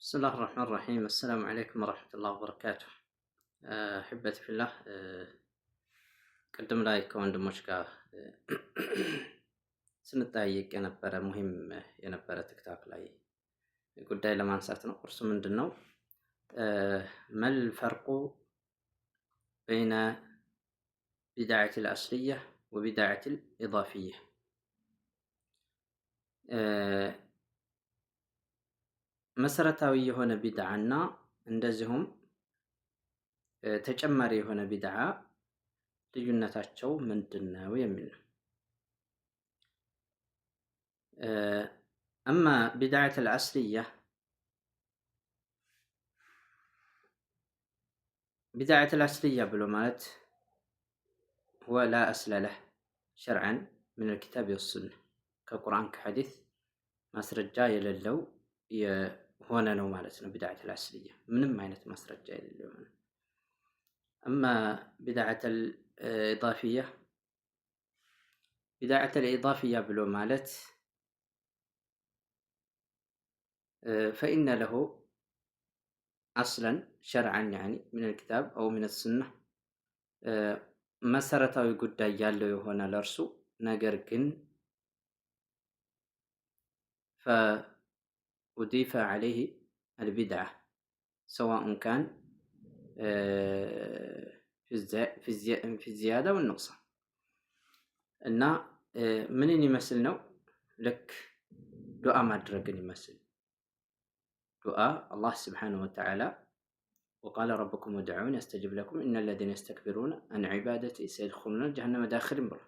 بسم الله الرحمن الرحيم. السلام عليكم ورحمة الله وبركاته. أحبتي في الله. ቅድም ላይ ከወንድሞች ጋር ስንጠያየቅ የነበረ ሙሂም የነበረ ቲክታክ ላይ ጉዳይ ለማንሳት ነው። እርሱ ምንድን ነው? መል ፈርቁ በይነ ቢድዓት አልአስልያ ወቢድዓት አልኢዳፊያ። መሰረታዊ የሆነ ቢድዓና እንደዚሁም ተጨማሪ የሆነ ቢድዓ ልዩነታቸው ምንድን ነው የሚል ነው። አማ ቢድዓት አልአስልያ ቢድዓት አልአስልያ ብሎ ማለት هو لا أصل له شرعا من الكتاب والسنة ከቁርአን ከሐዲስ ማስረጃ የሌለው የሆነ ነው ማለት ነው። ቢድዓት አልአስልያ ምንም አይነት ማስረጃ የሌለው ሆነ። አማ ቢድዓት አልኢዳፊያ ቢድዓት አልኢዳፊያ ብሎ ማለት فإن له أصلا شرعا يعني من الكتاب أو من السنة መሰረታዊ ጉዳይ ያለው የሆነ ለእርሱ ነገር ግን فأضيف عليه البدعة سواء كان في الزيادة والنقصان እና ምንን ይመስል ነው? ልክ ዱዓ ማድረግን ይመስል ዱዓ አላህ ስብሓነሁ ወተዓላ وقال ربكم ادعوني استجب لكم ان الذين يستكبرون عن عبادتي سيدخلون جهنم داخلين بلا.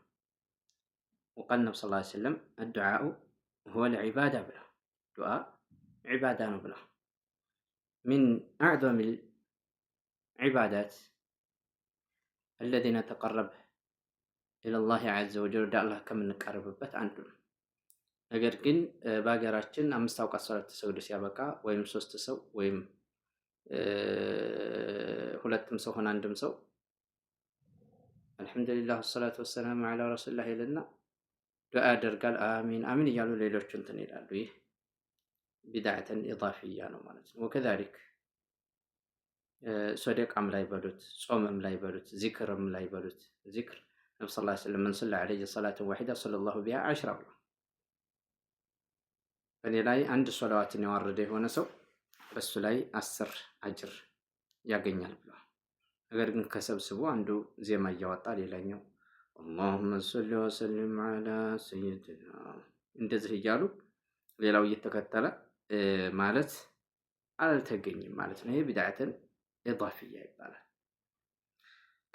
وقال النبي صلى الله عليه وسلم الدعاء هو العبادة بلا. دعاء عبادة بلا. من أعظم العبادات الذي نتقرب إلى الله عز وجل ودع الله كم نقرب بت عندنا. ነገር ግን በሀገራችን 5 አውቃት ሶላት ተሰግዶ ሲያበቃ ወይም 3 ሰው ወይም ሁለትም ሰው ሆነ አንድም ሰው አልሐምዱሊላህ ወሰላቱ ወሰላሙ ዐላ ረሱሊላህ ይልና ዱዓ ያደርጋል። አሚን አሚን እያሉ ሌሎች እንትን ይላሉ። ይህ ቢድዓተን ኢዳፊያ ነው ማለት ነው። ወከዛሊክ ሶደቃም ላይ በሉት፣ ጾምም ላይ በሉት፣ ዚክርም ላይ በሉት። ዚክር ነብዩ ሰለላሁ ዐለይሂ ወሰለም መን ሰለ ዐለይሂ ሰላተን ዋሂዳ ሰለላሁ ቢሃ ዐሽራ ብሎ በእኔ ላይ አንድ ሶላዋትን ያወረደ የሆነ ሰው በሱ ላይ 10 አጅር ያገኛል ብሏል። ነገር ግን ከሰብስቦ አንዱ ዜማ እያወጣ ሌላኛው اللهم صل وسلم على سيدنا እንደዚህ እያሉ ሌላው እየተከተለ ማለት አልተገኘም ማለት ነው። ይሄ ቢድዓተን ኢዳፊያ ይባላል።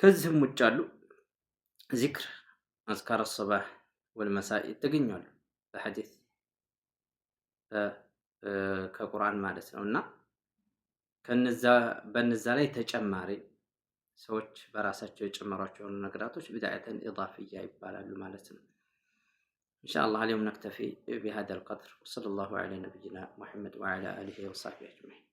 ከዚህም ውጭ አሉ ዚክር አዝካር الصباح والمساء ይገኛሉ በሐዲስ ከቁርአን ማለት ነውና በነዛ ላይ ተጨማሪ ሰዎች በራሳቸው የጨመሯቸው ነገራቶች ቢድዓተን ኢዳፊያ ይባላሉ ማለት ነው። ኢንሻአላህ اليوم نكتفي بهذا القدر وصلى الله على نبينا محمد وعلى آله وصحبه أجمعين.